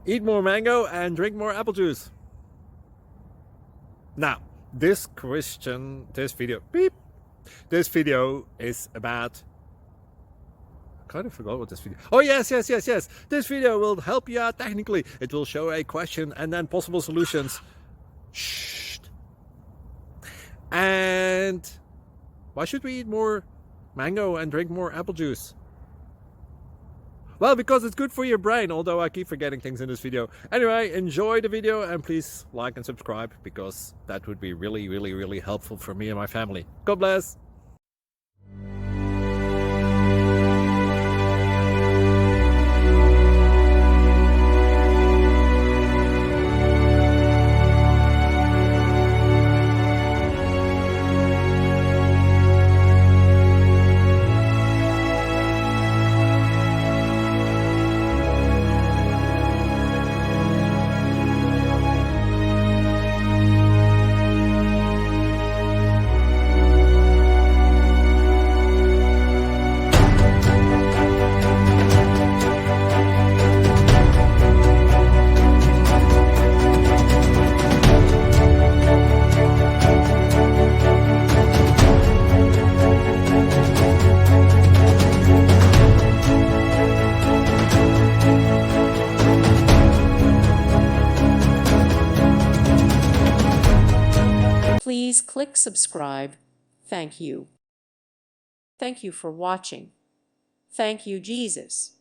Eat more mango and drink more apple juice. Now, this video is about, I kind of forgot what this video. Oh, yes. This video will help you out technically. It will show a question and then possible solutions. Shh. And why should we eat more mango and drink more apple juice? Well, because it's good for your brain, although I keep forgetting things in this video. Anyway, enjoy the video and please like and subscribe, because that would be really helpful for me and my family. God bless! Please click subscribe. Thank you. Thank you for watching. Thank you, Jesus.